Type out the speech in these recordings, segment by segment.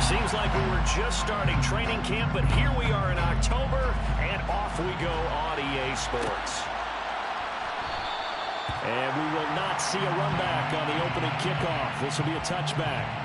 Seems like we were just starting training camp, but here we are in October, and off we go on EA Sports. And we will not see a run back on the opening kickoff. This will be a touchback.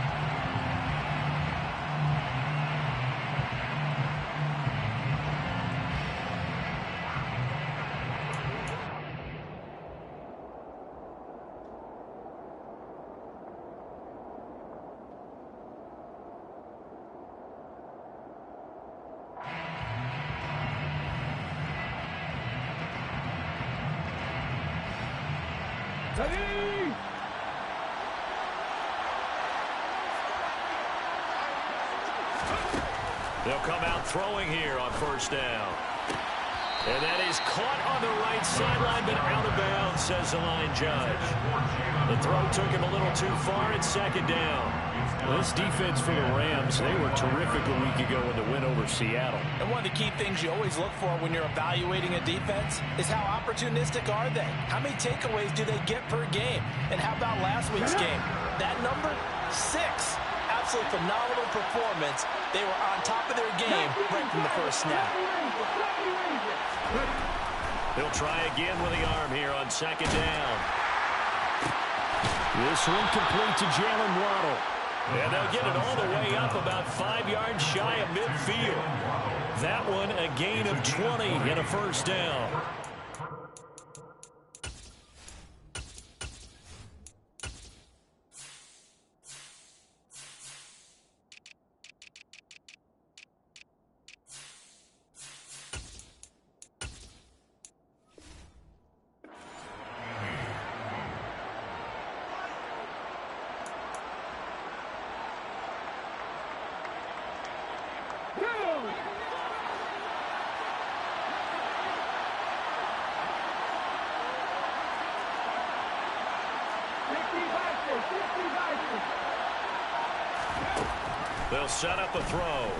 They'll come out throwing here on first down. And that is caught on the right sideline, but out of bounds, says the line judge. The throw took him a little too far. It's second down. Well, this defense for the Rams, they were terrific a week ago in the win over Seattle. And one of the key things you always look for when you're evaluating a defense is how opportunistic are they? How many takeaways do they get per game? And how about last week's game? That number, 6. Absolutely phenomenal performance. They were on top of their game right from the first snap. They'll try again with the arm here on second down. This one complete to Jalen Waddle. And they'll get it all the way up about 5 yards shy of midfield. That one a gain of 20 and a first down. They'll set up a throw.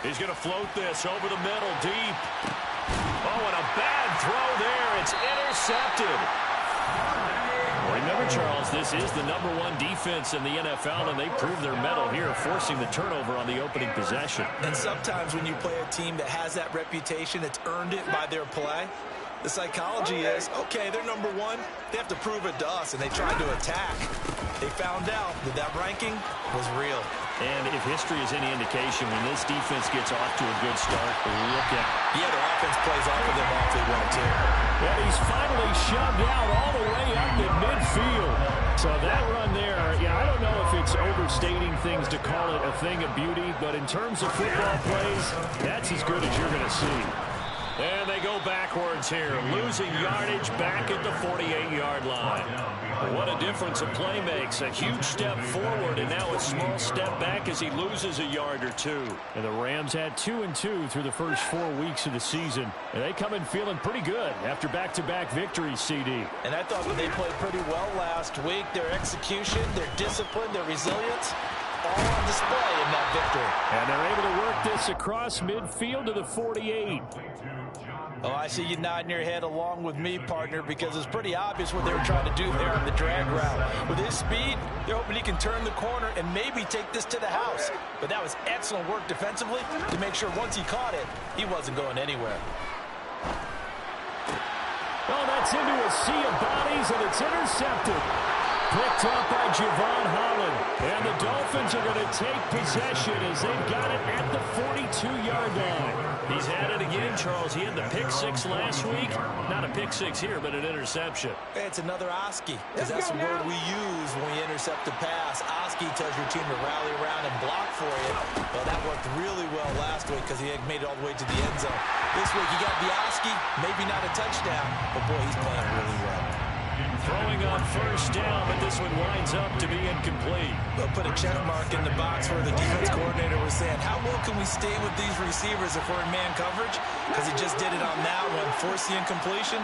He's going to float this over the middle, deep. Oh, and a bad throw there. It's intercepted. Remember, Charles, this is the #1 defense in the NFL, and they proved their mettle here, forcing the turnover on the opening possession. And sometimes when you play a team that has that reputation, it's earned it by their play. The psychology is, okay, they're #1. They have to prove it to us, and they tried to attack. They found out that that ranking was real. And if history is any indication, when this defense gets off to a good start, look out. Yeah, their offense plays off of them awfully well, too. Well, he's finally shoved out all the way up in midfield. So that run there, yeah, I don't know if it's overstating things to call it a thing of beauty, but in terms of football plays, that's as good as you're going to see. And they go backwards here, losing yardage back at the 48-yard line. What a difference a play makes. A huge step forward, and now a small step back as he loses a yard or two. And the Rams had 2-2 through the first 4 weeks of the season. And they come in feeling pretty good after back-to-back victories, CD. And I thought that they played pretty well last week. Their execution, their discipline, their resilience, all on display in that victory. And they're able to work this across midfield to the 48. Oh, I see you nodding your head along with me, partner, because it's pretty obvious what they were trying to do there on the drag route. With his speed, they're hoping he can turn the corner and maybe take this to the house. But that was excellent work defensively to make sure once he caught it, he wasn't going anywhere. Oh, that's into a sea of bodies, and it's intercepted. Picked up by Javon Holland. And the Dolphins are going to take possession as they've got it at the 42-yard line. He's had it again, Charles. He had the pick 6 last week. Not a pick 6 here, but an interception. It's another Oski, because that's the word we use when we intercept a pass. Oski tells your team to rally around and block for you. Well, that worked really well last week because he had made it all the way to the end zone. This week, he got the Oski, maybe not a touchdown, but boy, he's playing really well. Throwing on first down, but this one winds up to be incomplete. They'll put a check mark in the box where the defense coordinator was saying, how well can we stay with these receivers if we're in man coverage? Because he just did it on that one, forced the incompletion.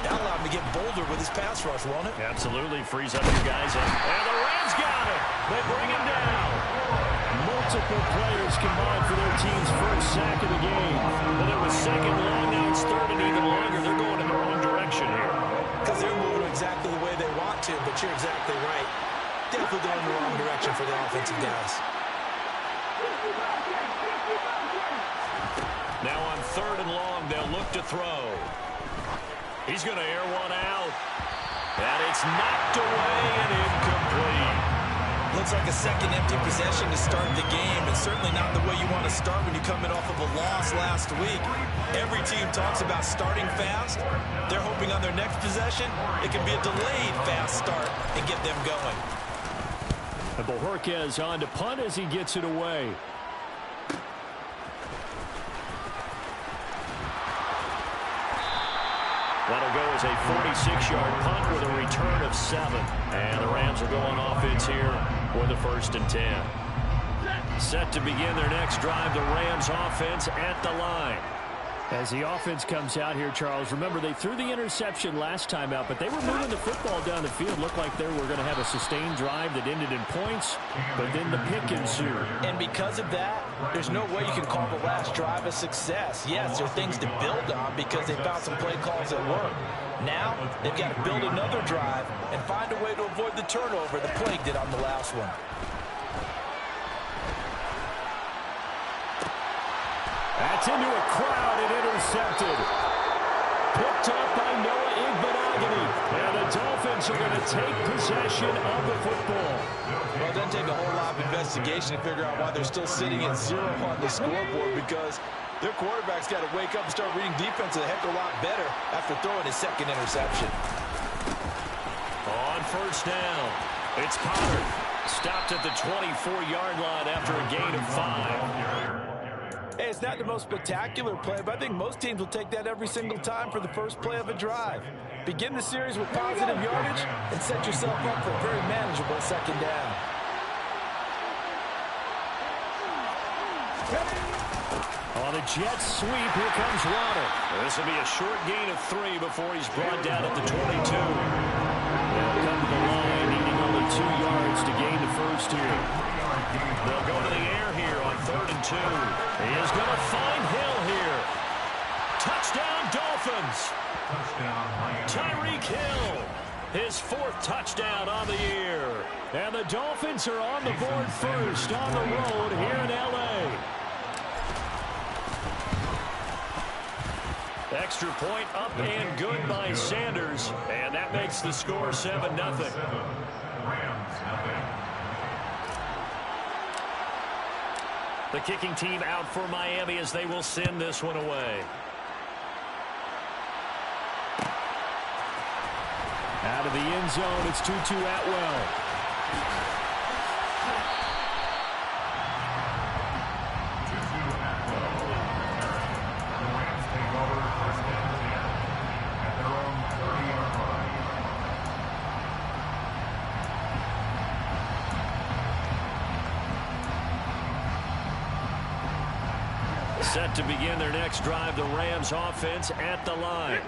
That allowed him to get bolder with his pass rush, won't it? Absolutely, frees up your guys. And the Rams got it. They bring him down. Multiple players combined for their team's first sack of the game. Well, it was second long, now it's third and even longer. They're going in the wrong direction here. Because they're moving exactly the way they want to, but you're exactly right. Definitely going in the wrong direction for the offensive guys. Now on 3rd and long, they'll look to throw. He's going to air one out. And it's knocked away and incomplete. Looks like a second empty possession to start the game, and certainly not the way you want to start when you're coming off of a loss last week. Every team talks about starting fast. They're hoping on their next possession, it can be a delayed fast start and get them going. And Bojorquez on to punt as he gets it away. That'll go as a 46-yard punt with a return of 7. And the Rams will go on offense here with a 1st and 10. Set to begin their next drive, the Rams offense at the line. As the offense comes out here, Charles, remember they threw the interception last time out, but they were moving the football down the field. Looked like they were going to have a sustained drive that ended in points, but then the pick ensued. And because of that, there's no way you can call the last drive a success. Yes, there are things to build on because they found some play calls that work. Now, they've got to build another drive and find a way to avoid the turnover the plague did on the last one. That's into a crowd and intercepted. Picked up by Noah Igbenogany. And the Dolphins are going to take possession of the football. Well, it doesn't take a whole lot of investigation to figure out why they're still sitting at 0 on the scoreboard, because their quarterback's got to wake up and start reading defense a heck of a lot better after throwing his second interception. On 1st down, it's Potter. Stopped at the 24-yard line after a gain of 5. Hey, it's not the most spectacular play, but I think most teams will take that every single time for the first play of a drive. Begin the series with positive yardage and set yourself up for a very manageable 2nd down. On a jet sweep, here comes Waddle. This will be a short gain of 3 before he's brought down at the 22. They'll come to the line, needing only 2 yards to gain the first here. They'll go to the air here on 3rd and 2. He is going to find Hill here. Touchdown, Dolphins. Tyreek Hill, his 4th touchdown on the year. And the Dolphins are on the board first on the road here in L.A. Extra point up and good by Sanders. And that makes the score 7-0. The kicking team out for Miami as they will send this one away. Out of the end zone, it's Tutu Atwell. Set to begin their next drive, the Rams offense at the line.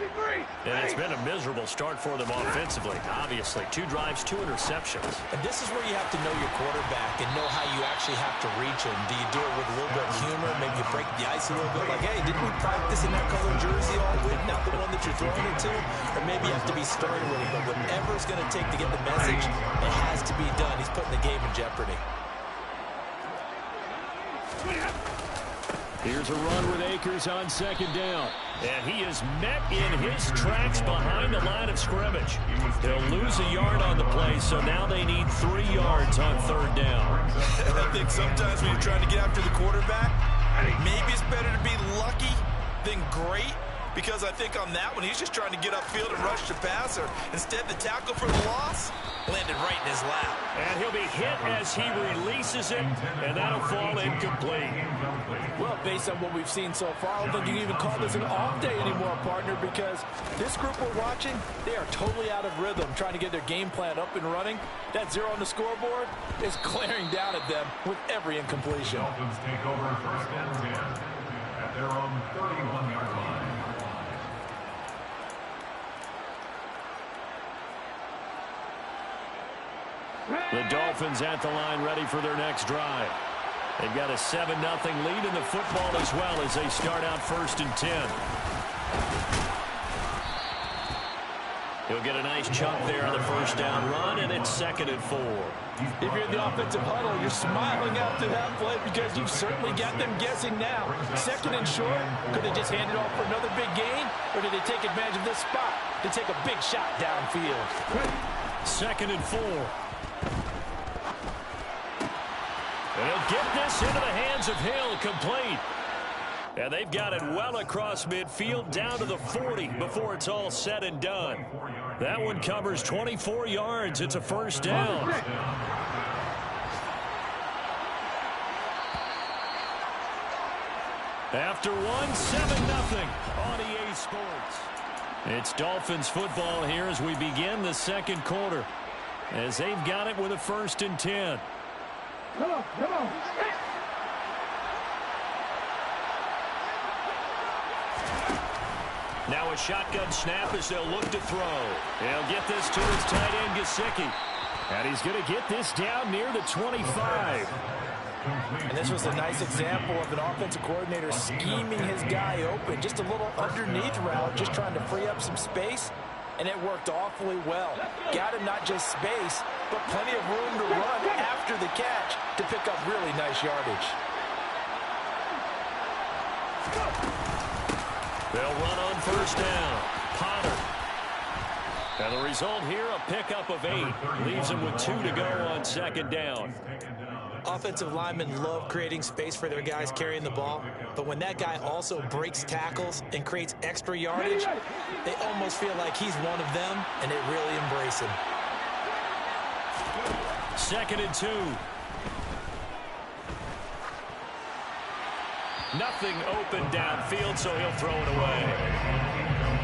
And it's been a miserable start for them offensively. Obviously, 2 drives, 2 interceptions. And this is where you have to know your quarterback and know how you actually have to reach him. Do you do it with a little bit of humor? Maybe you break the ice a little bit. Like, hey, didn't we practice in that color jersey all week? Not the one that you're throwing it to? Or maybe you have to be stern with him. But whatever it's going to take to get the message, it has to be done. He's putting the game in jeopardy. Here's a run with Akers on 2nd down. And he is met in his tracks behind the line of scrimmage. They'll lose a yard on the play, so now they need 3 yards on 3rd down. And I think sometimes when you're trying to get after the quarterback, maybe it's better to be lucky than great. Because I think on that one, he's just trying to get upfield and rush the passer. Instead, the tackle for the loss landed right in his lap. And he'll be hit as he releases it, and that'll fall incomplete. Well, based on what we've seen so far, I don't think you can even call this an off day anymore, partner, because this group we're watching, they are totally out of rhythm, trying to get their game plan up and running. That 0 on the scoreboard is glaring down at them with every incompletion. Dolphins take over 1st and 10 at their own 31-yard line. The Dolphins at the line, ready for their next drive. They've got a 7-0 lead in the football as well as they start out 1st and 10. He'll get a nice chunk there on the first down run, and it's 2nd and 4. If you're in the offensive huddle, you're smiling after that play because you've certainly got them guessing now. 2nd and short, could they just hand it off for another big gain, or did they take advantage of this spot to take a big shot downfield? 2nd and 4. And he'll get this into the hands of Hill, complete. And they've got it well across midfield down to the 40 before it's all said and done. That one covers 24 yards. It's a first down. After 7-0 on EA Sports. It's Dolphins football here as we begin the second quarter, as they've got it with a 1st and 10. Come on, come on. Now a shotgun snap as they'll look to throw. He'll get this to his tight end, Gesicki. And he's going to get this down near the 25. And this was a nice example of an offensive coordinator scheming his guy open. Just a little underneath route, just trying to free up some space. And it worked awfully well. Got him not just space, but plenty of room to run after the catch to pick up really nice yardage. They'll run on first down. Potter. And the result here, a pickup of 8. Leaves him with 2 to go on 2nd down. Offensive linemen love creating space for their guys carrying the ball, but when that guy also breaks tackles and creates extra yardage, they almost feel like he's one of them, and they really embrace him. 2nd and 2. Nothing open downfield, so he'll throw it away.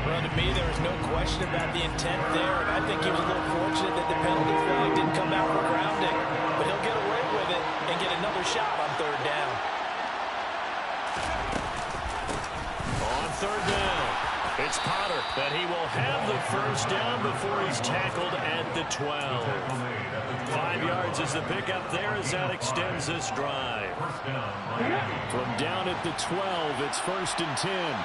Well, to me, there is no question about the intent there, and I think he was a little fortunate that the penalty flag didn't come out for grounding. But he'll get away with it and get another shot on 3rd down. On 3rd down, it's Potter, but he will have the first down before he's tackled at the 12. 5 yards is the pickup there as that extends this drive. From down at the 12, it's 1st and 10.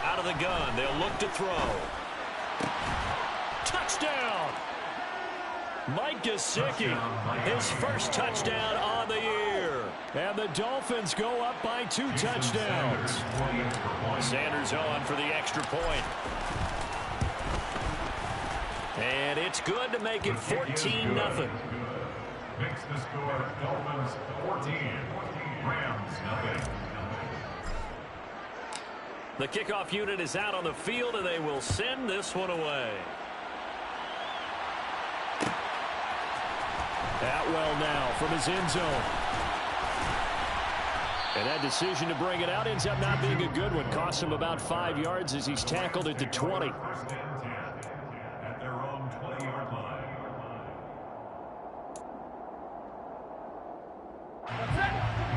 Out of the gun, they'll look to throw. Touchdown! Mike Gesicki, his first touchdown on the year. And the Dolphins go up by 2 touchdowns. Sanders on for the extra point. And it's good to make it 14-0. Makes the score Dolphins 14, Rams 0. The kickoff unit is out on the field, and they will send this one away. Atwell now from his end zone. And that decision to bring it out ends up not being a good one. Costs him about 5 yards as he's tackled at the 20. 1st and 10 at their own 20-yard line.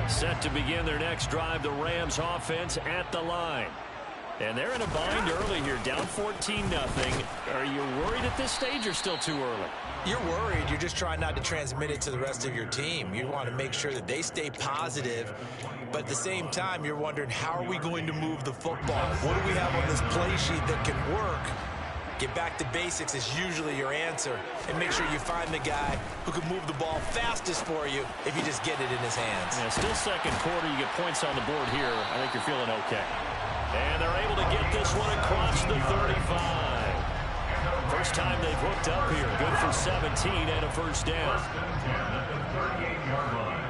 Set to begin their next drive, the Rams offense at the line. And they're in a bind early here, down 14-0. Are you worried at this stage or still too early? You're worried. You're just trying not to transmit it to the rest of your team. You want to make sure that they stay positive, but at the same time, you're wondering, how are we going to move the football? What do we have on this play sheet that can work? Get back to basics is usually your answer, and make sure you find the guy who can move the ball fastest for you if you just get it in his hands. Yeah, still second quarter. You get points on the board here. I think you're feeling okay. And they're able to get this one across the 35. First time they've hooked up here. Good for 17 and a first down. 1st and 10 at the 38-yard line.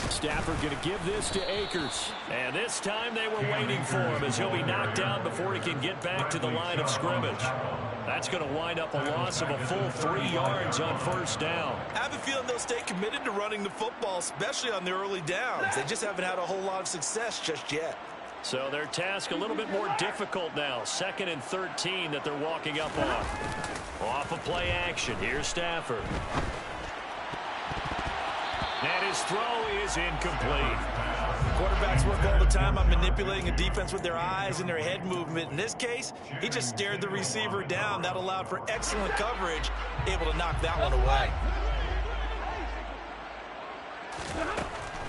Stafford going to give this to Akers. And this time they were waiting for him as he'll be knocked down before he can get back to the line of scrimmage. That's going to wind up a loss of a full 3 yards on first down. I have a feeling they'll stay committed to running the football, especially on the early downs. They just haven't had a whole lot of success just yet. So their task a little bit more difficult now. 2nd and 13 that they're walking up on. Off of play action. Here's Stafford. And his throw is incomplete. Quarterbacks work all the time on manipulating a defense with their eyes and their head movement. In this case, he just stared the receiver down. That allowed for excellent coverage, able to knock that one away.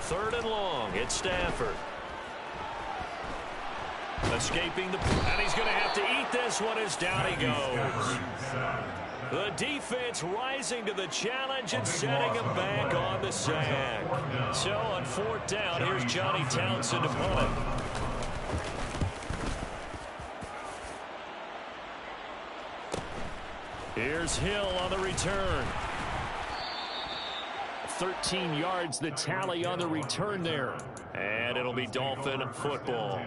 3rd and long. It's Stafford. Escaping the... And he's going to have to eat this one as down he goes. The defense rising to the challenge and setting him back on the sack. So on 4th down, here's Johnny Townsend to punt it. Here's Hill on the return. 13 yards the tally on the return there. And it'll be Dolphin football.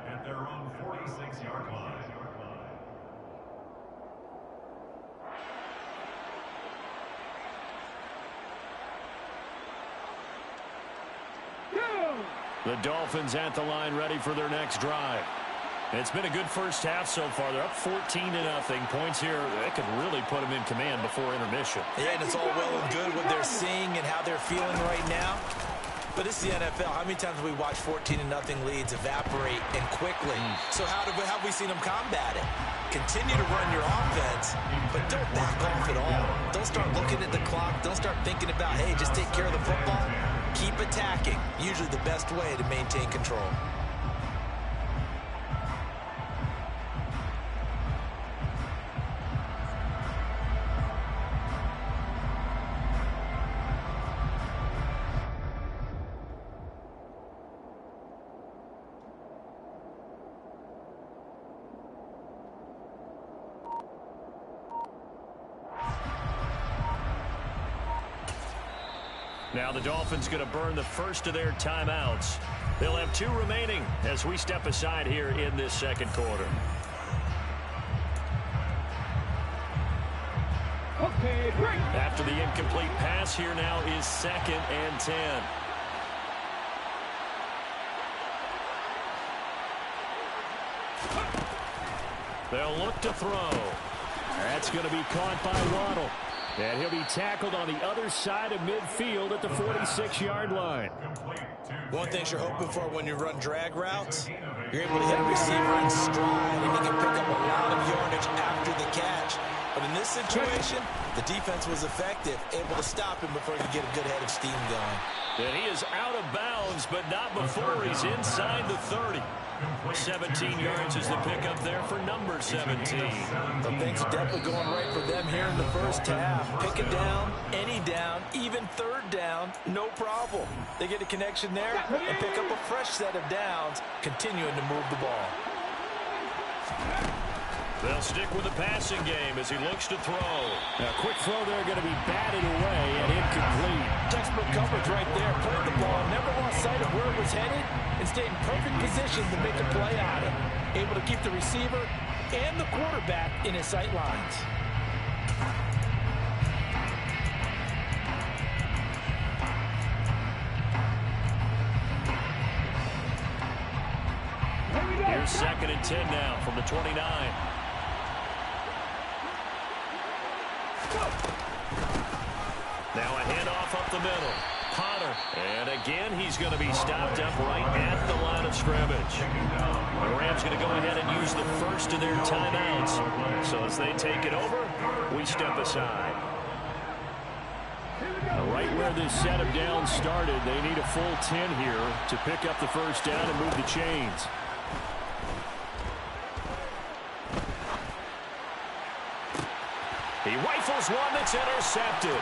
At their own 46-yard line. The Dolphins at the line, ready for their next drive. It's been a good first half so far. They're up 14-0. Points here, they could really put them in command before intermission. Yeah, and it's all well and good what they're seeing and how they're feeling right now. But it's the NFL. How many times have we watched 14-0 leads evaporate and quickly? So how have we seen them combat it? Continue to run your offense, but don't back off at all. Don't start looking at the clock. Don't start thinking about, hey, just take care of the football. Keep attacking. Usually the best way to maintain control. Now the Dolphins going to burn the first of their timeouts. They'll have 2 remaining as we step aside here in this second quarter. Okay, break. After the incomplete pass, here now is 2nd and 10. They'll look to throw. That's going to be caught by Waddle. And he'll be tackled on the other side of midfield at the 46-yard line. One thing you're hoping for when you run drag routes, you're able to hit a receiver in stride, and he can pick up a lot of yardage after the catch. But in this situation, the defense was effective, able to stop him before he could get a good head of steam going. And he is out of bounds, but not before he's inside the 30. 17 yards is the pickup there for number 17. But things are definitely going right for them here in the first half. Pick it down, any down, even 3rd down, no problem. They get a connection there and pick up a fresh set of downs, continuing to move the ball. They'll stick with the passing game as he looks to throw. A quick throw there going to be batted away and incomplete. Textbook coverage right there. Played the ball, never lost sight of where it was headed, and stayed in perfect position to make a play on it. Able to keep the receiver and the quarterback in his sight lines. Here's 2nd and 10 now from the 29. Now a handoff up the middle. Potter. And again, he's going to be stopped up right at the line of scrimmage. The Rams going to go ahead and use the first of their timeouts. So as they take it over, we step aside. Right where this set of downs started, they need a full 10 here to pick up the first down and move the chains. He rifles one that's intercepted.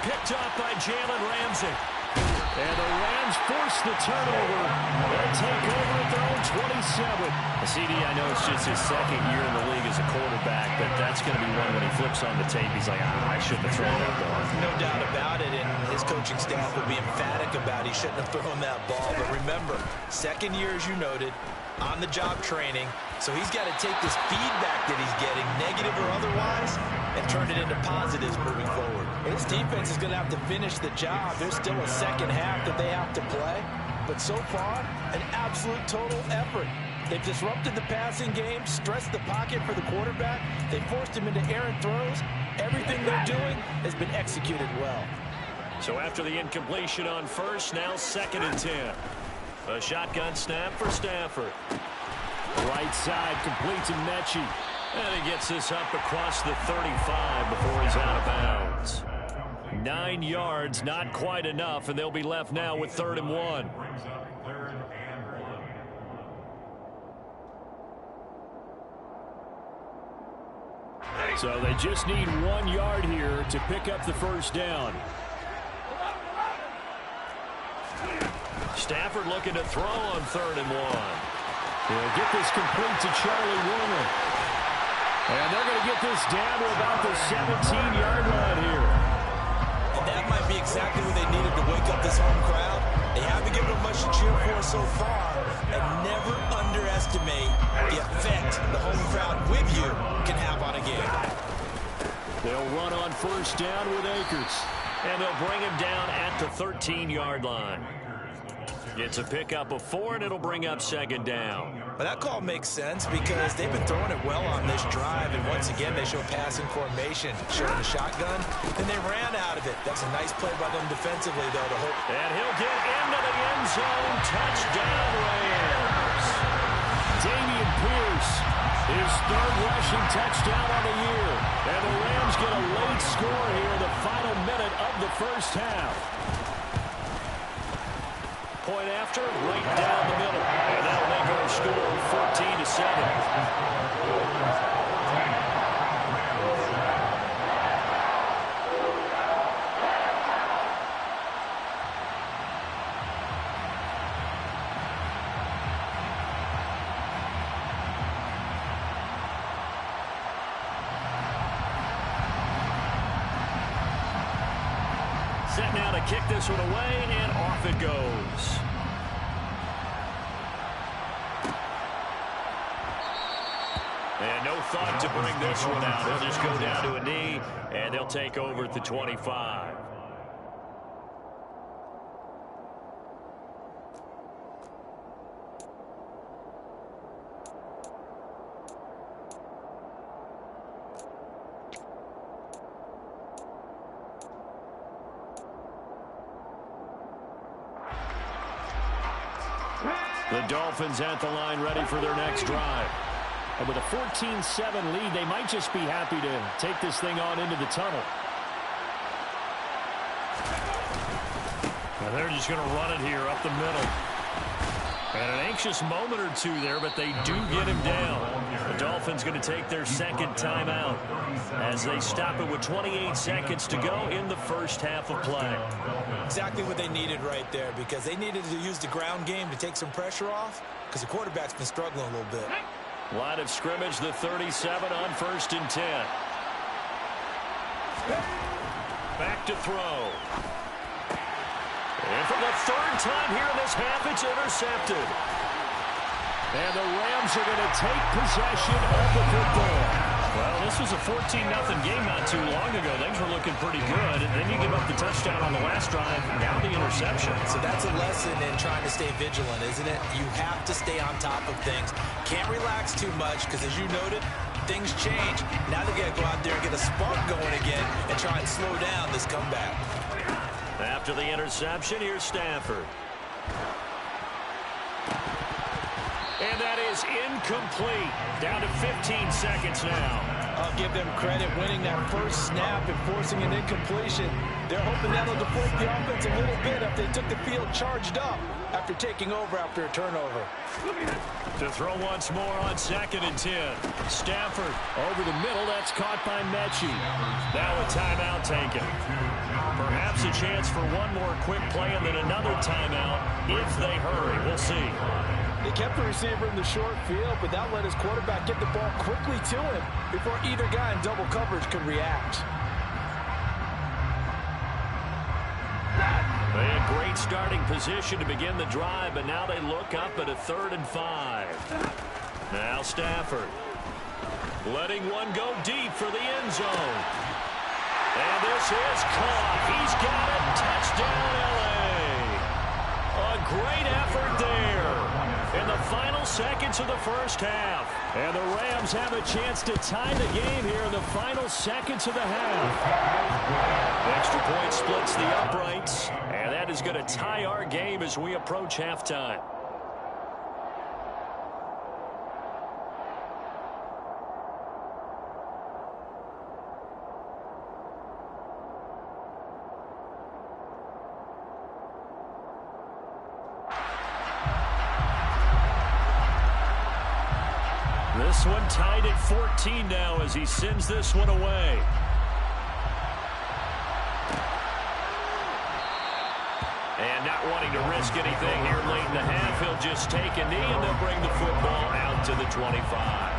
Picked off by Jalen Ramsey. And the Rams force the turnover. They'll take over at their own 27. CD, I know it's just his 2nd year in the league as a quarterback, but that's going to be one when he flips on the tape. He's like, I shouldn't have thrown that ball. No doubt about it, and his coaching staff will be emphatic about he shouldn't have thrown that ball. But remember, 2nd year, as you noted, on-the-job training, so he's got to take this feedback that he's getting, negative or otherwise, and turn it into positives moving forward. This defense is going to have to finish the job. There's still a second half that they have to play, but so far, an absolute total effort. They've disrupted the passing game, stressed the pocket for the quarterback. They forced him into errant throws. Everything they're doing has been executed well. So after the incompletion on first, now 2nd and 10. A shotgun snap for Stafford. Right side completes to Mechie. And he gets this up across the 35 before he's out of bounds. 9 yards, not quite enough, and they'll be left now with 3rd and 1. So they just need 1 yard here to pick up the first down. Stafford looking to throw on 3rd and 1. They'll get this complete to Charlie Warner. And they're going to get this down to about the 17-yard line here. And that might be exactly what they needed to wake up this home crowd. They haven't given them much to cheer for so far. And never underestimate the effect the home crowd with you can have on a game. They'll run on 1st down with Akers. And they'll bring him down at the 13-yard line. It's a pickup of 4, and it'll bring up 2nd down. But that call makes sense because they've been throwing it well on this drive, and once again they show passing formation, showing the shotgun, and they ran out of it. That's a nice play by them defensively, though, to hope. And he'll get into the end zone. Touchdown, Rams. Dameon Pierce, his 3rd rushing touchdown on the year. And the Rams get a late score here in the final minute of the first half. Point after, right down the middle. And that'll make our score 14-7. Set now to kick this one away, and off it goes. And no thought to bring this one out. He'll just go down to a knee, and they'll take over at the 25. The Dolphins at the line, ready for their next drive. And with a 14-7 lead, they might just be happy to take this thing on into the tunnel. And they're just going to run it here up the middle. And an anxious moment or two there, but they do get him down. The Dolphins going to take their 2nd timeout as they stop it with 28 seconds to go in the first half of play. Exactly what they needed right there, because they needed to use the ground game to take some pressure off, because the quarterback's been struggling a little bit. Line of scrimmage, the 37 on 1st and 10. Back to throw. And for the 3rd time here in this half, it's intercepted. And the Rams are going to take possession of the football. Well, this was a 14-0 game not too long ago. Things were looking pretty good. And then you give up the touchdown on the last drive, now the interception. So that's a lesson in trying to stay vigilant, isn't it? You have to stay on top of things. Can't relax too much because, as you noted, things change. Now they've got to go out there and get a spark going again and try and slow down this comeback. After the interception, here's Stafford. And that is incomplete. Down to 15 seconds now. I'll give them credit winning that first snap and forcing an incompletion. They're hoping that'll deflate the offense a little bit if they took the field charged up after taking over after a turnover. To throw once more on 2nd and 10. Stafford over the middle. That's caught by Mechie. Now a timeout taken. Perhaps a chance for one more quick play and then another timeout if they hurry. We'll see. They kept the receiver in the short field, but that let his quarterback get the ball quickly to him before either guy in double coverage could react. They had great starting position to begin the drive, but now they look up at a 3rd and 5. Now Stafford letting one go deep for the end zone. And this is caught. He's got it. Touchdown, L.A. A great effort there in the final seconds of the first half. And the Rams have a chance to tie the game here in the final seconds of the half. Extra point splits the uprights, and that is going to tie our game as we approach halftime. This one tied at 14 now as he sends this one away. And not wanting to risk anything here late in the half, he'll just take a knee and they'll bring the football out to the 25.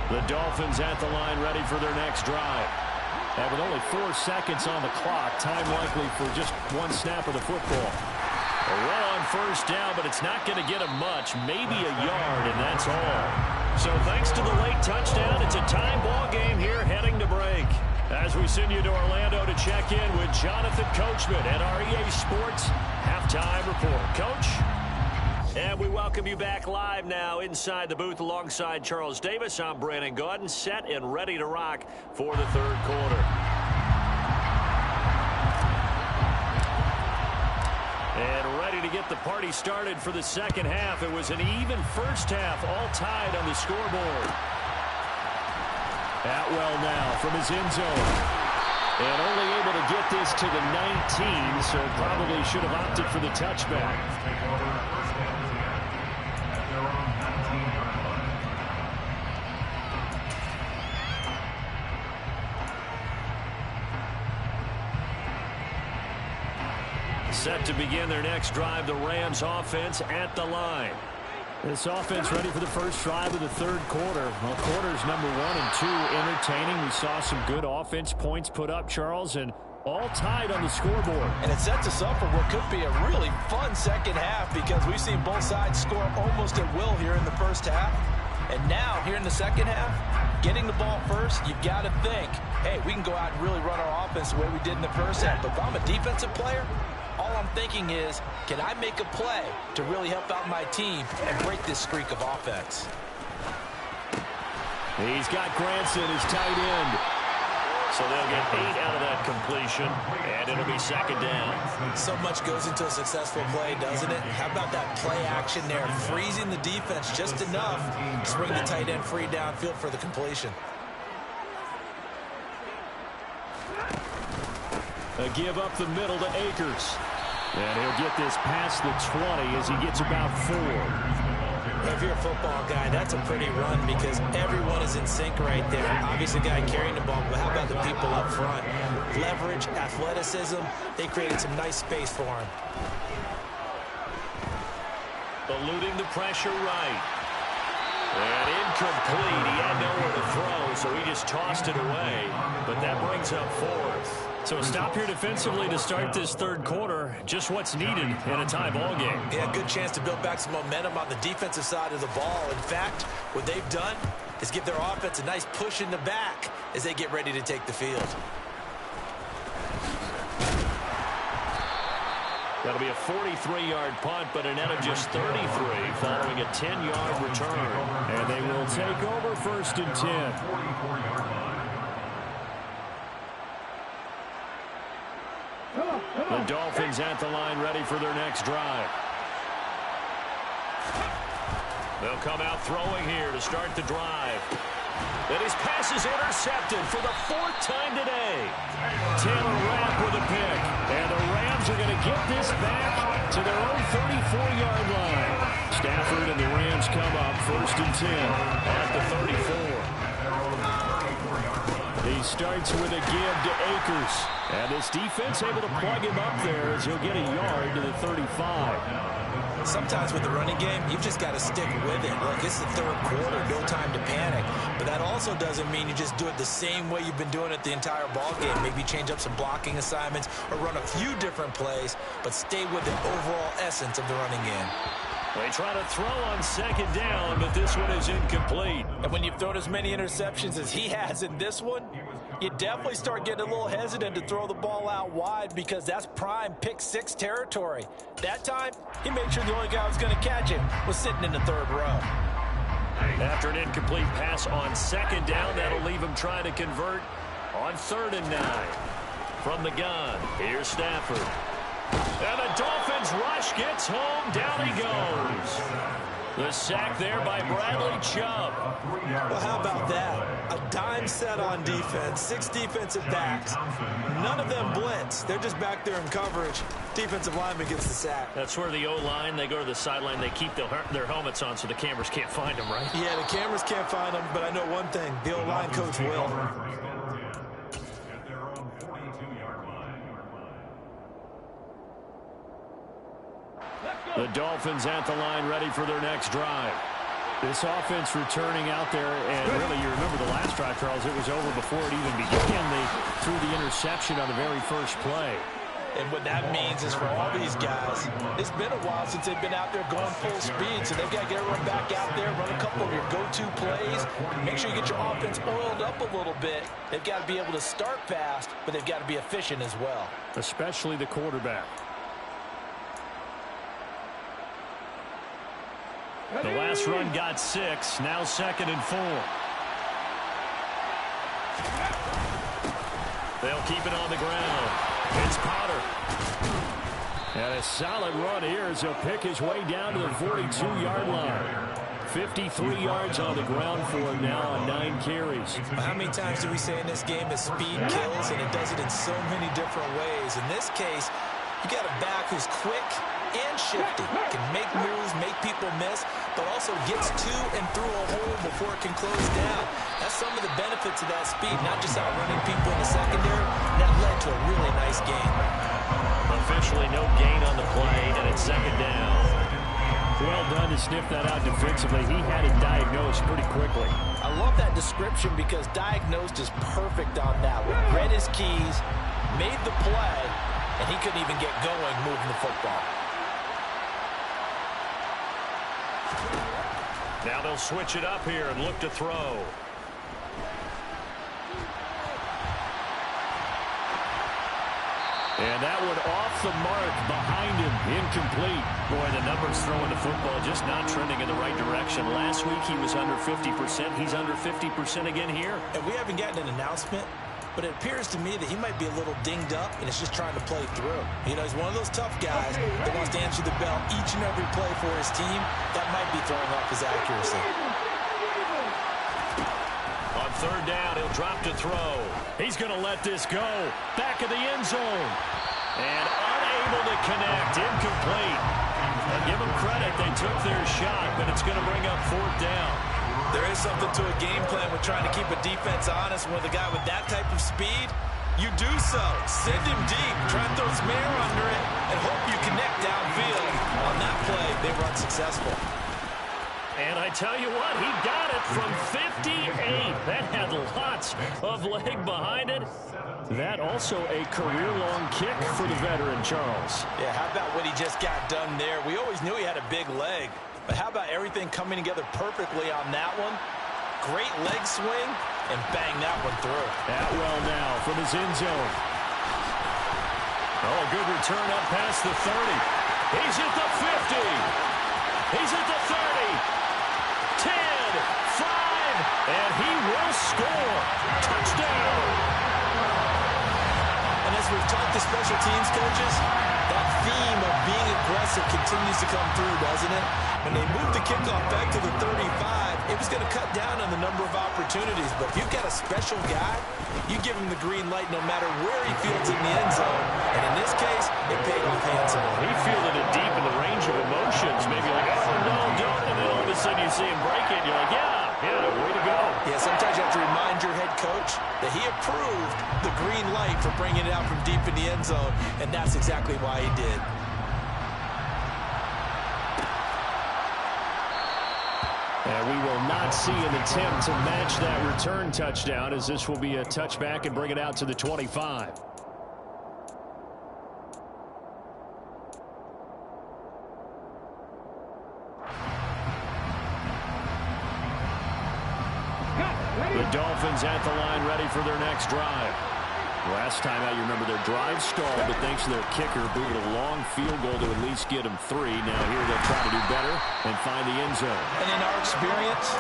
The Dolphins at the line ready for their next drive. And with only 4 seconds on the clock, time likely for just one snap of the football. A run on first down, but it's not going to get him much, maybe a yard, and that's all. So thanks to the late touchdown, it's a time ball game here heading to break. As we send you to Orlando to check in with Jonathan Coachman at our EA Sports Halftime Report. Coach? And we welcome you back live now inside the booth alongside Charles Davis. I'm Brandon Gaudin, set and ready to rock for the third quarter. And ready to get the party started for the second half. It was an even first half, all tied on the scoreboard. Atwell now from his end zone. And only able to get this to the 19, so probably should have opted for the touchback. Set to begin their next drive, the Rams offense at the line. This offense ready for the first drive of the third quarter. Well, quarters number 1 and 2 entertaining. We saw some good offense points put up, Charles, and all tied on the scoreboard. And it sets us up for what could be a really fun second half because we've seen both sides score almost at will here in the first half. And now, here in the second half, getting the ball first, you've got to think, hey, we can go out and really run our offense the way we did in the first half. But if I'm a defensive player, all I'm thinking is, can I make a play to really help out my team and break this streak of offense? He's got Granson, his tight end. So they'll get 8 out of that completion, and it'll be second down. So much goes into a successful play, doesn't it? How about that play action there, freezing the defense just enough to bring the tight end free downfield for the completion. A give up the middle to Akers. And he'll get this past the 20 as he gets about 4. If you're a football guy, that's a pretty run because everyone is in sync right there. Obviously, the guy carrying the ball, but how about the people up front? Leverage, athleticism, they created some nice space for him. Eluding the pressure right. And incomplete. He had nowhere to throw, so he just tossed it away. But that brings up 4th. So a stop here defensively to start this third quarter. Just what's needed in a tie ball game. Yeah, good chance to build back some momentum on the defensive side of the ball. In fact, what they've done is give their offense a nice push in the back as they get ready to take the field. That'll be a 43-yard punt, but a net of just 33 following a 10-yard return. And they will take over 1st and 10. The Dolphins at the line ready for their next drive. They'll come out throwing here to start the drive. And his pass is intercepted for the 4th time today. Taylor Rapp with a pick. And the Rams are going to get this back to their own 34-yard line. Stafford and the Rams come up 1st and 10 at the 34. He starts with a give to Akers. And this defense able to plug him up there as he'll get a yard to the 35. Sometimes with the running game, you've just got to stick with it. Look, it's the third quarter, no time to panic. But that also doesn't mean you just do it the same way you've been doing it the entire ball game. Maybe change up some blocking assignments or run a few different plays, but stay with the overall essence of the running game. They try to throw on second down, but this one is incomplete. And when you've thrown as many interceptions as he has in this one, you definitely start getting a little hesitant to throw the ball out wide because that's prime pick 6 territory. That time, he made sure the only guy who was going to catch him was sitting in the third row. After an incomplete pass on second down, that'll leave him trying to convert on 3rd and 9. From the gun, here's Stafford. And the Dolphins rush gets home. Down he goes. The sack there by Bradley Chubb. Well, how about that? A dime set on defense, 6 defensive backs. None of them blitz. They're just back there in coverage. Defensive lineman gets the sack. That's where the O-line, they go to the sideline, they keep their helmets on so the cameras can't find them, right? Yeah, the cameras can't find them, but I know one thing. The O-line coach will. The Dolphins at the line ready for their next drive. This offense returning out there, and really, you remember the last drive, Charles, it was over before it even began. They threw the interception on the very first play. And what that means is for all these guys, it's been a while since they've been out there going full speed, so they've got to get everyone back out there, run a couple of your go-to plays, make sure you get your offense oiled up a little bit. They've got to be able to start fast, but they've got to be efficient as well. Especially the quarterback. The last run got 6, now 2nd and 4. They'll keep it on the ground. It's Potter. And a solid run here as he'll pick his way down to the 42-yard line. 53 yards on the ground for him now on 9 carries. How many times do we say in this game that speed kills, and it does it in so many different ways? In this case, you got a back who's quick and shifty, can make moves, make people miss, but also gets to and through a hole before it can close down. That's some of the benefits of that speed, not just outrunning people in the secondary. That led to a really nice gain. Officially no gain on the play, and it's 2nd down. Well done to sniff that out defensively. He had it diagnosed pretty quickly. I love that description because diagnosed is perfect on that one. Read his keys, made the play, and he couldn't even get going moving the football. Now they'll switch it up here and look to throw. And that one off the mark behind him. Incomplete. Boy, the numbers throwing the football just not trending in the right direction. Last week he was under 50%. He's under 50% again here. And we haven't gotten an announcement, but it appears to me that he might be a little dinged up and is just trying to play through. You know, he's one of those tough guys that wants to answer the bell each and every play for his team. That might be throwing off his accuracy. On 3rd down, he'll drop to throw. He's going to let this go. Back of the end zone. And unable to connect. Incomplete. I'll give them credit. They took their shot, but it's going to bring up 4th down. There is something to a game plan with trying to keep a defense honest. With a guy with that type of speed, you do so. Send him deep. Try and throw some air under it and hope you connect downfield. On that play, they were unsuccessful. And I tell you what, he got it from 58. That had lots of leg behind it. That also a career-long kick for the veteran, Charles. Yeah, how about what he just got done there? We always knew he had a big leg. But how about everything coming together perfectly on that one? Great leg swing, and bang that one through. Atwell now from his end zone. Oh, a good return up past the 30. He's at the 50. He's at the 30. 10, 5, and he will score. Touchdown. And as we've talked to special teams coaches, that theme of being aggressive continues to come through, doesn't it? When they moved the kickoff back to the 35, it was going to cut down on the number of opportunities. But if you've got a special guy, you give him the green light no matter where he fields in the end zone. And in this case, it paid off handsomely. He fielded it deep in the range of emotions. Maybe like, oh, no, don't. And then all of a sudden you see him break it. You're like, yeah, way to go. Yeah, sometimes you have to remind your head coach that he approved the green light for bringing it out from deep in the end zone. And that's exactly why he did. And we will not see an attempt to match that return touchdown, as this will be a touchback and bring it out to the 25. The Dolphins at the line ready for their next drive. Last time out, you remember their drive stalled, but thanks to their kicker, booted a long field goal to at least get them 3. Now here they'll try to do better and find the end zone. And in our experience,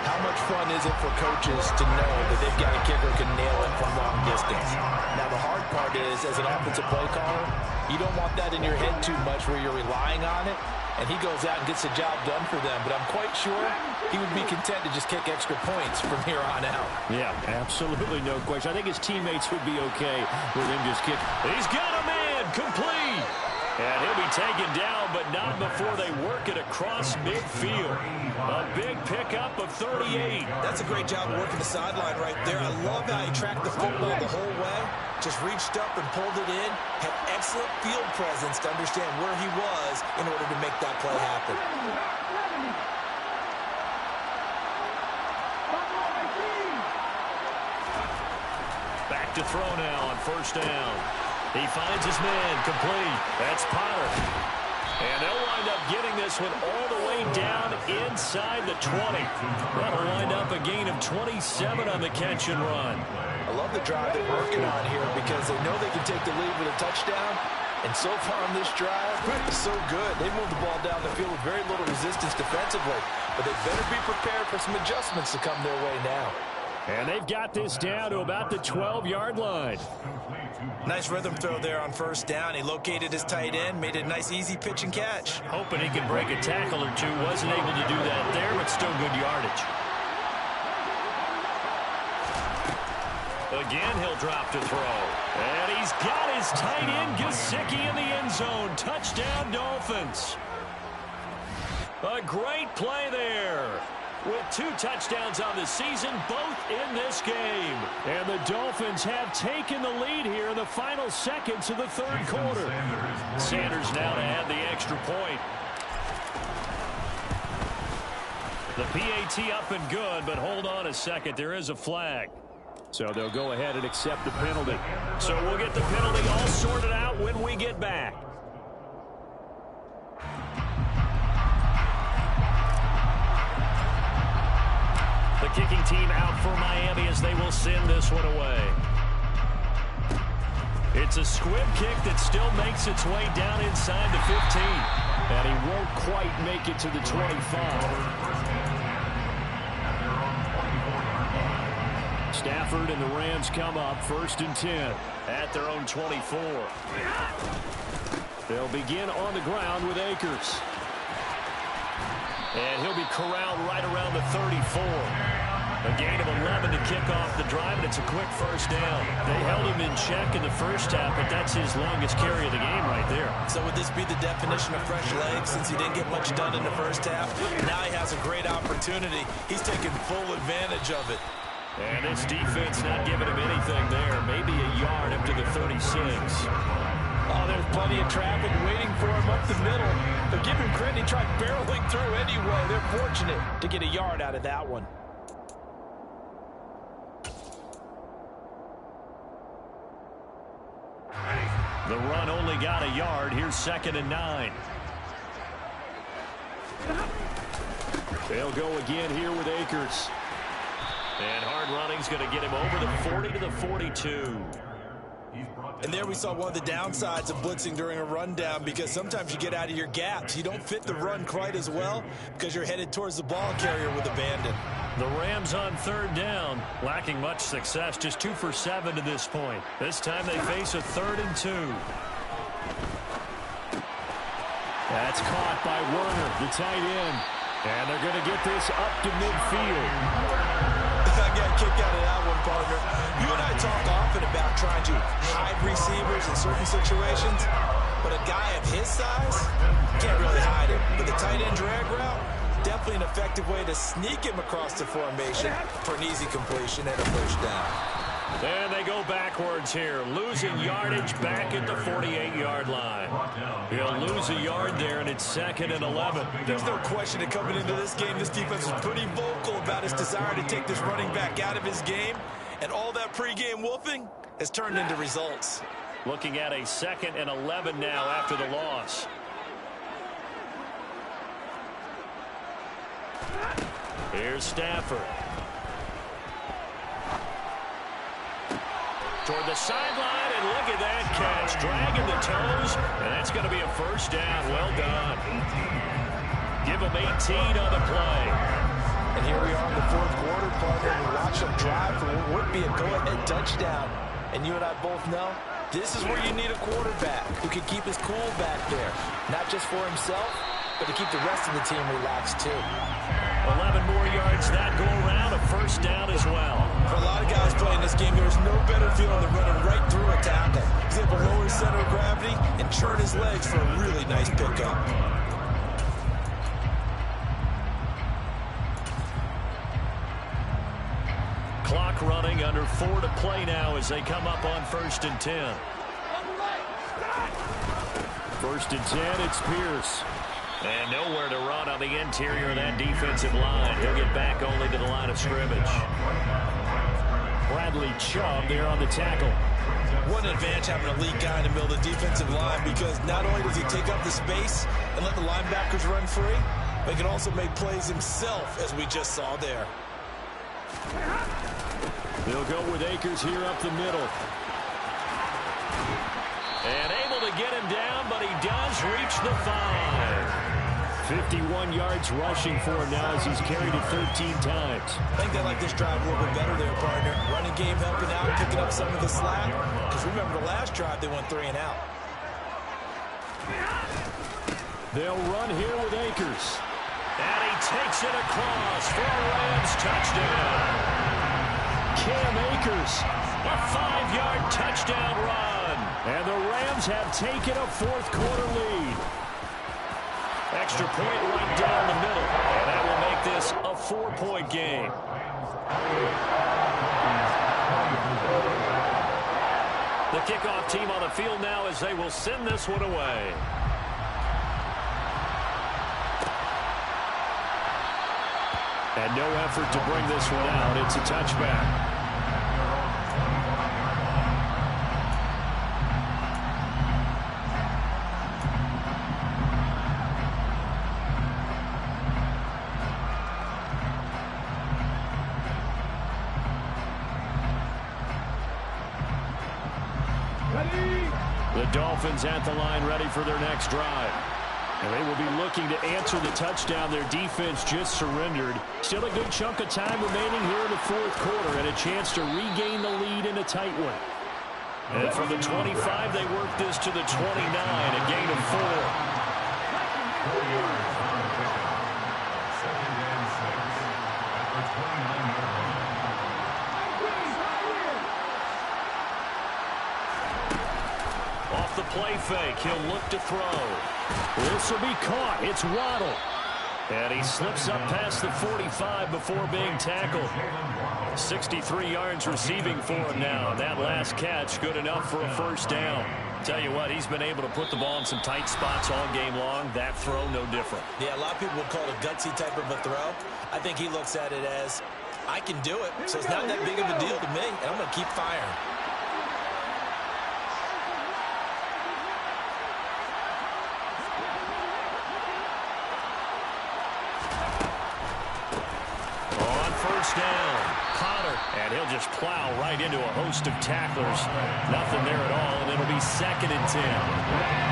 how much fun is it for coaches to know that they've got a kicker who can nail it from long distance? Now the hard part is, as an offensive play caller, you don't want that in your head too much where you're relying on it. and he goes out and gets the job done for them. But I'm quite sure he would be content to just kick extra points from here on out. Yeah, absolutely no question. I think his teammates would be okay with him just kicking. He's got a man complete. And he'll be taken down, but not before they work it across midfield. A big pickup of 38. That's a great job of working the sideline right there. I love how he tracked the football the whole way. Just reached up and pulled it in. Had excellent field presence to understand where he was in order to make that play happen. Back to throw now on first down. He finds his man complete. That's Potter. And they'll wind up getting this one all the way down inside the 20. That'll wind up a gain of 27 on the catch and run. I love the drive they're working on here because they know they can take the lead with a touchdown. And so far on this drive, it's so good. They moved the ball down the field with very little resistance defensively. But they better be prepared for some adjustments to come their way now. And they've got this down to about the 12-yard line. Nice rhythm throw there on first down. He located his tight end, made it a nice easy pitch and catch. Hoping he could break a tackle or two. Wasn't able to do that there, but still good yardage. Again, he'll drop to throw. And he's got his tight end, Gesicki, in the end zone. Touchdown, Dolphins. A great play there. With 2 touchdowns on the season, both in this game. And the Dolphins have taken the lead here in the final seconds of the third quarter. Sanders now to add the extra point. The PAT up and good, but hold on a second. There is a flag. So they'll go ahead and accept the penalty. So we'll get the penalty all sorted out when we get back. The kicking team out for Miami as they will send this one away. It's a squib kick that still makes its way down inside the 15. And he won't quite make it to the 25. Stafford and the Rams come up 1st and 10 at their own 24. They'll begin on the ground with Akers. And he'll be corralled right around the 34. A gain of 11 to kick off the drive, and it's a quick first down. They held him in check in the first half, but that's his longest carry of the game right there. So would this be the definition of fresh legs since he didn't get much done in the first half? Now he has a great opportunity. He's taking full advantage of it. And this defense not giving him anything there. Maybe a yard up to the 36. Oh, there's plenty of traffic waiting for him up the middle. But give him credit, he tried barreling through anyway. They're fortunate to get a yard out of that one. The run only got a yard. Here's 2nd and 9. They'll go again here with Akers. And hard running's going to get him over the 40 to the 42. And there we saw one of the downsides of blitzing during a rundown, because sometimes you get out of your gaps. You don't fit the run quite as well because you're headed towards the ball carrier with abandon. The Rams on 3rd down, lacking much success, just 2 for 7 to this point. This time they face a 3rd and 2. That's caught by Werner, the tight end. And they're going to get this up to midfield. I got a kick out of that one, partner. You and I talk often about trying to hide receivers in certain situations, but a guy of his size can't really hide him. But the tight end drag route, definitely an effective way to sneak him across the formation for an easy completion and a first down. And they go backwards here, losing yardage back at the 48-yard line. He'll lose a yard there, and it's 2nd and 11. There's no question that coming into this game, this defense was pretty vocal about his desire to take this running back out of his game, and all that pregame wolfing has turned into results. Looking at a 2nd and 11 now after the loss. Here's Stafford. Toward the sideline, and look at that catch. Dragging the toes, and that's going to be a first down. Well done. Give him 18 on the play. And here we are in the 4th quarter, partner, and watch them drive for what would be a go-ahead touchdown. And you and I both know this is where you need a quarterback who can keep his cool back there, not just for himself, but to keep the rest of the team relaxed too. 11 more yards that go around, a first down as well. For a lot of guys playing this game, there's no better feeling than running right through a tackle. He's able to lower his center of gravity and churn his legs for a really nice pickup. Clock running, under 4 to play now as they come up on 1st and 10. 1st and 10, it's Pierce. And nowhere to run on the interior of that defensive line. He'll get back only to the line of scrimmage. Bradley Chubb there on the tackle. What an advantage having a lead guy in the middle of the defensive line, because not only does he take up the space and let the linebackers run free, but he can also make plays himself, as we just saw there. They'll go with Akers here up the middle. And able to get him down, but he does reach the 5. 51 yards rushing for him now as he's carried it 13 times. I think they like this drive a little bit better there, partner. Running game helping out, picking up some of the slack. Because remember, the last drive they went 3 and out. They'll run here with Akers. And he takes it across for a Rams touchdown. Cam Akers, a 5-yard touchdown run. And the Rams have taken a 4th quarter lead. Extra point right down the middle. And that will make this a 4-point game. The kickoff team on the field now as they will send this one away. And no effort to bring this one out. It's a touchback. The Dolphins at the line, ready for their next drive. And they will be looking to answer the touchdown their defense just surrendered. Still a good chunk of time remaining here in the 4th quarter and a chance to regain the lead in a tight one. And from the 25, they work this to the 29, a gain of 4. 4 yards on the pickup. 2nd and 6 at the 29-yard line. Off the play fake, he'll look to throw. This will be caught. It's Waddle. And he slips up past the 45 before being tackled. 63 yards receiving for him now. That last catch good enough for a first down. Tell you what, he's been able to put the ball in some tight spots all game long. That throw, no different. Yeah, a lot of people would call it a gutsy type of a throw. I think he looks at it as, I can do it, so it's not that big of a deal to me, and I'm going to keep firing. Down, Potter, and he'll just plow right into a host of tacklers. Nothing there at all, and it'll be 2nd and 10.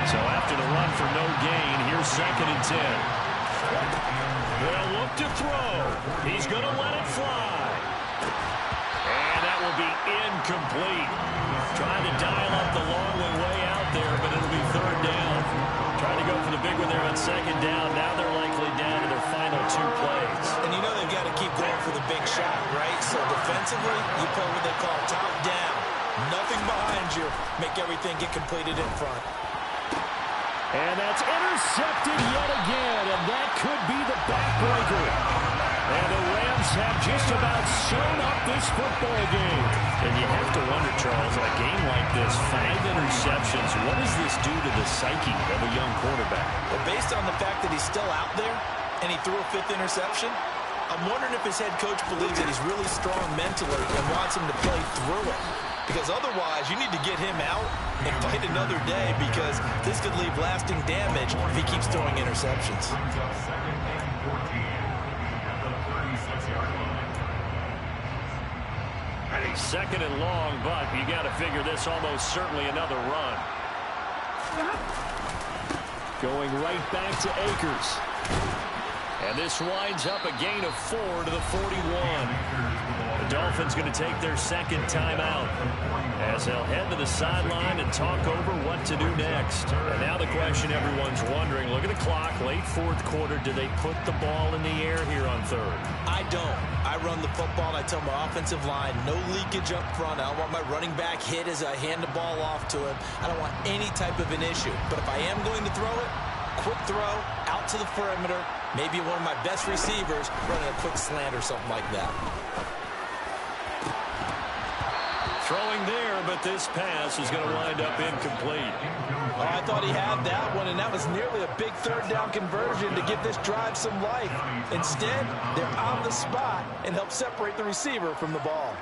So after the run for no gain, here's 2nd and 10. They'll look to throw. He's going to let it fly. And that will be incomplete. Trying to dial up the long way out there, but it'll be 3rd down. Trying to go for the big one there on 2nd down. Now they're likely down to their final 2 plays. And you know they've got to keep going for the big shot, right? So defensively, you play what they call top down. Nothing behind you. Make everything get completed in front. And that's intercepted yet again, and that could be the backbreaker. And the Rams have just about sewn up this football game. And you have to wonder, Charles, in a game like this, 5 interceptions, what does this do to the psyche of a young quarterback? Well, based on the fact that he's still out there and he threw a 5th interception, I'm wondering if his head coach believes that he's really strong mentally and wants him to play through it. Because otherwise, you need to get him out and fight another day, because this could leave lasting damage if he keeps throwing interceptions. 2nd and long, but you got to figure this almost certainly another run. Going right back to Akers. And this winds up a gain of 4 to the 41. The Dolphins going to take their second timeout as they'll head to the sideline and talk over what to do next. And now the question everyone's wondering, look at the clock, late fourth quarter, do they put the ball in the air here on third? I don't. I run the football, and I tell my offensive line, no leakage up front. I don't want my running back hit as I hand the ball off to him. I don't want any type of an issue. But if I am going to throw it, quick throw, out to the perimeter, maybe one of my best receivers running a quick slant or something like that. Throwing there, but this pass is going to wind up incomplete. Oh, I thought he had that one, and that was nearly a big third down conversion to give this drive some life. Instead, they're on the spot and help separate the receiver from the ball.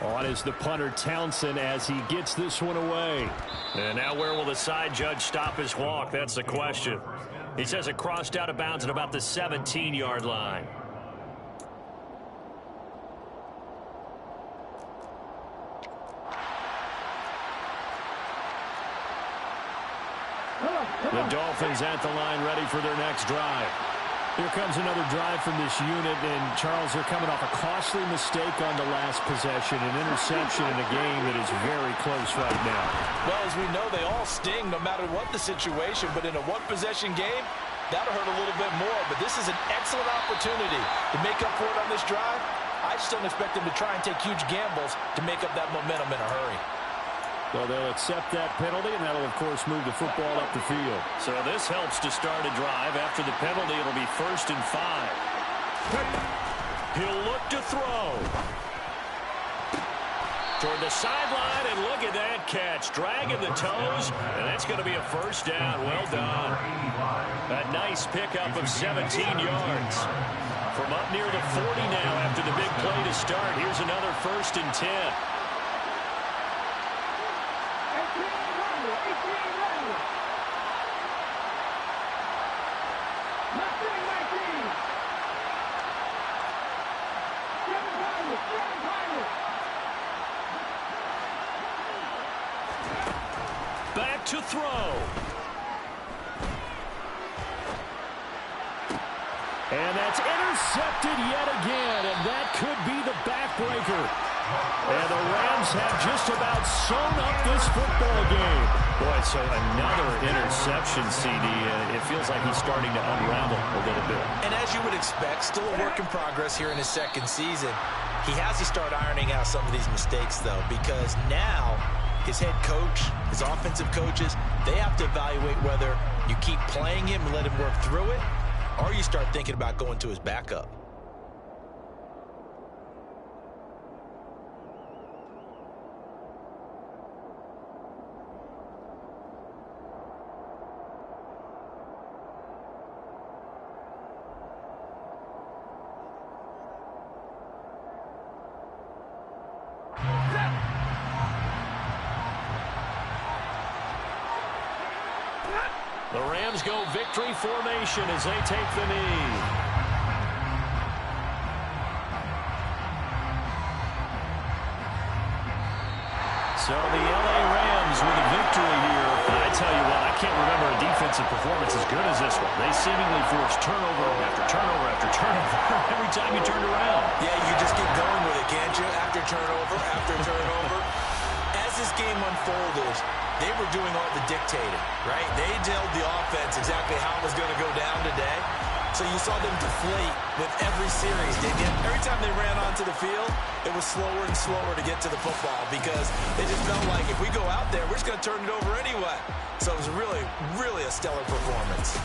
On is the punter Townsend as he gets this one away. And now where will the side judge stop his walk? That's the question. He says it crossed out of bounds at about the 17-yard line. The Dolphins at the line ready for their next drive. Here comes another drive from this unit, and Charles, they're coming off a costly mistake on the last possession, an interception in a game that is very close right now. Well, as we know, they all sting no matter what the situation, but in a one-possession game, that'll hurt a little bit more. But this is an excellent opportunity to make up for it on this drive. I just don't expect them to try and take huge gambles to make up that momentum in a hurry. So they'll accept that penalty, and that'll, of course, move the football up the field. So this helps to start a drive. After the penalty, it'll be 1st and 5. He'll look to throw. Toward the sideline, and look at that catch. Dragging the toes, and that's going to be a first down. Well done. A nice pickup of 17 yards. From up near the 40 now after the big play to start. Here's another 1st and 10. Back to throw. And that's intercepted yet again, and that could be the backbreaker. And the Rams have just about sewn up this football game. Boy, so another interception, CD. It feels like he's starting to unravel a little bit. And as you would expect, still a work in progress here in his second season. He has to start ironing out some of these mistakes, though, because now his head coach, his offensive coaches, they have to evaluate whether you keep playing him and let him work through it, or you start thinking about going to his backup. The Rams go victory formation as they take the knee. So the LA Rams with a victory here. I tell you what, I can't remember a defensive performance as good as this one. They seemingly forced turnover after turnover after turnover every time you turned around. Yeah, you just keep going with it, can't you? After turnover, after turnover. As this game unfolded, they were doing all the dictating, right? They told the offense exactly how it was going to go down today. So you saw them deflate with every series, didn't you? Every time they ran onto the field, it was slower and slower to get to the football because they just felt like if we go out there, we're just going to turn it over anyway. So it was really, really a stellar performance.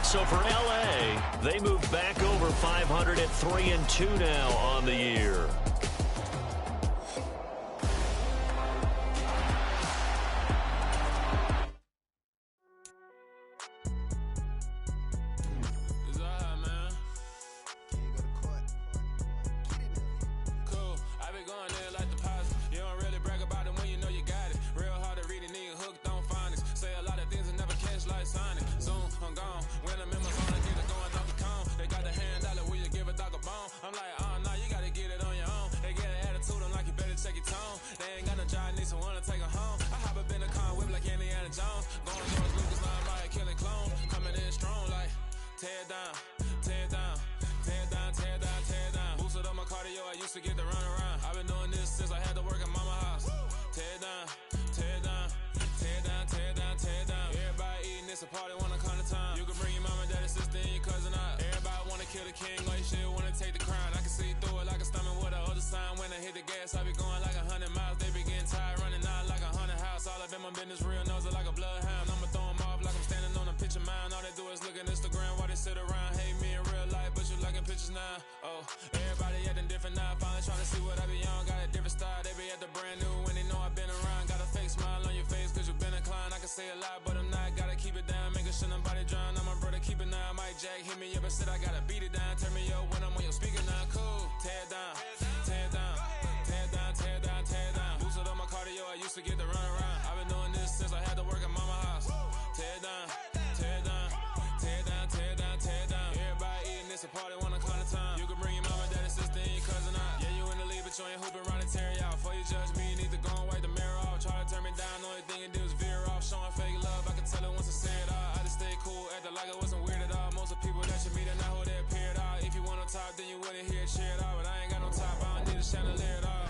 So for LA, they move back over 500 at 3-2 now on the year. tear it down. Tear it down, tear it down, tear it down. Boosted up my cardio, I used to get to run around. I've been doing this since I had to work at mama house. Tear it down, tear it down. Tear it down, tear it down, tear it down. Everybody eating, it's a party, wanna come to time. You can bring your mama, daddy, sister, and your cousin out. Everybody wanna kill the king, like shit, wanna take the crown. I can see through it like a stomach with a other sign. When I hit the gas, I be going like 100 miles. They be getting tired, running out like 100 house. All up in my business, real nose like a bloodhound. I'ma throw them off like I'm standing on a picture mound. All they do is look at Instagram while they sit around. Hate me in real life, but you liking pictures now. Oh, everybody acting different now. Finally trying to see what I be on. Got a different style, they be at the brand new when they know I've been around. Got a fake smile on your face, cause you been inclined. I can say a lot, but I'm not. Gotta keep it down, making sure nobody drown. I'm my brother, keep it now. Mike Jack hit me up and said I gotta beat it down. Turn me up when I'm on your speaker now. Cool, tear it down, tear it down, tear it down, tear it down, tear it down. Boosted up my cardio, I used to get to run around. I've been doing this since I had to work at mama house. Tear it down, tear it down, tear it down, tear it down, tear it down. Everybody eating, it's a party, wanna come to time. You can bring your mama, daddy, sister, and your cousin out. Yeah, you in the league, but you ain't hooping around and tear out. Before you judge me, you need to go and wipe the mirror off. Try to turn me down, the only thing you do is veer off. Showing fake love, I can tell it once I say it all. I just stay cool, acting like I wasn't weird at all. Most of the people that you meet are not who they appear at all. If you want on top, then you wouldn't hear it cheer at all. But I ain't got no top, I don't need a chandelier at all.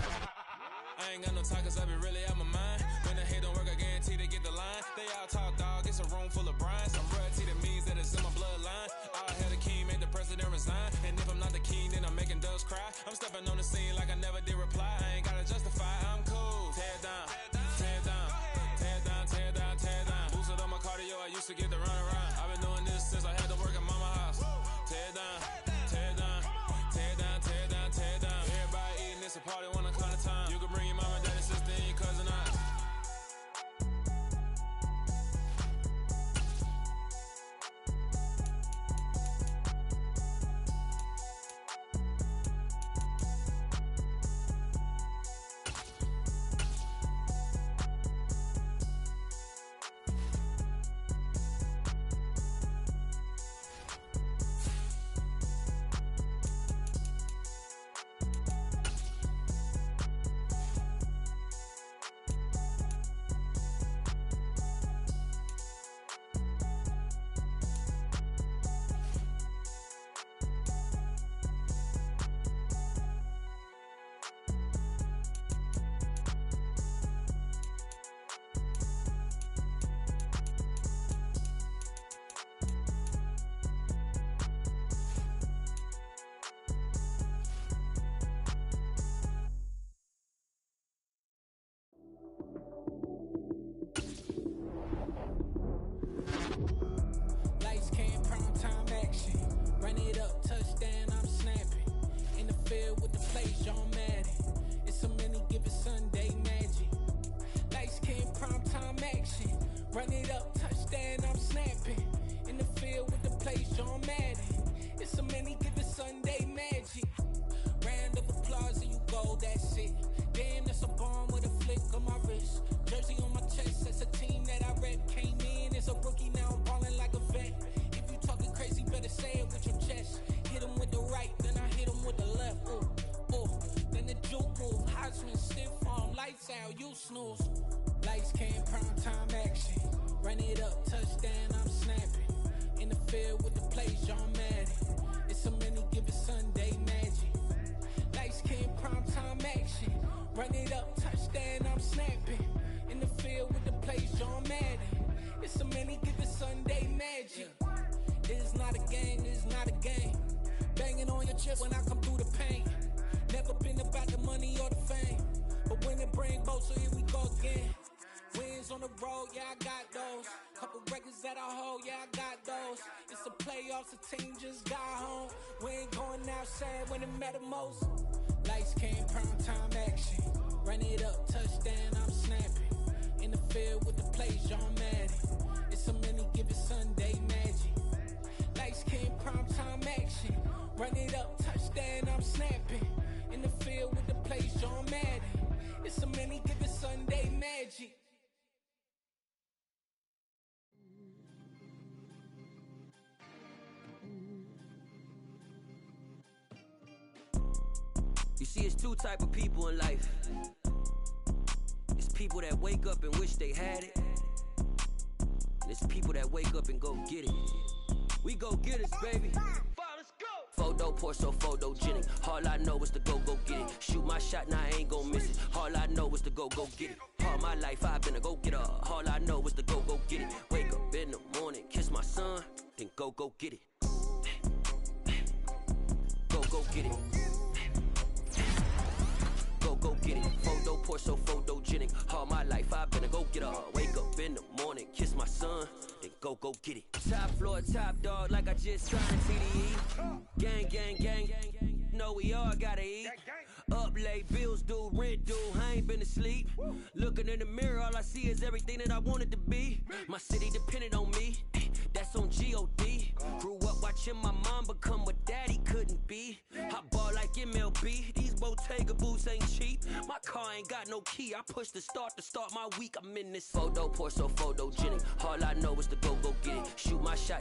I ain't got no time, cause I be really out my mind. When the hate don't work, I guarantee they get the line. They all talk, dog, it's a room full of brines. I'm royalty, that means that it's in my bloodline. All hail the king, make the president resign. And if I'm not the king, then I'm making doves cry. I'm stepping on the scene like I never did reply. I ain't gotta justify, I'm cool. Tear it down, tear it down, tear it down, tear it down, tear it down. Boosted up my cardio, I used to get to run around. I've been doing this since I had to work at mama house. Tear it down, tear it down, tear it down, tear it down, tear it down. Everybody eating, it's a party, wanna come to time. You can bring your mama, daddy, sister, and your cousin out. You see, it's two type of people in life. It's people that wake up and wish they had it, and it's people that wake up and go get it. We go get it, baby. Fathers Photo poor, so photogenic. All I know is to go get it. Shoot my shot, now I ain't gon' miss it. All I know is to go get it. All my life I've been a go-getter. All I know is to go get it. Wake up in the morning, kiss my son, then go get it. Go get it. Go get it. Photo poor, so photogenic. All my life I've been a go-getter. Wake up in the morning, kiss my son, then go get it. Top floor, top dog, like I just signed TDE. Gang. Know we all gotta eat. Up late, bills due, rent due, I ain't been asleep. Looking in the mirror, all I see is everything that I wanted to be. My city depended on me, that's on G.O.D. Grew up watching my mom become what daddy couldn't be. I ball like MLB, these Bottega boots ain't cheap. My car ain't got no key, I push the start to start my week. I'm in this photo poor, so photogenic. All I know is to go get it. Shoot my shot.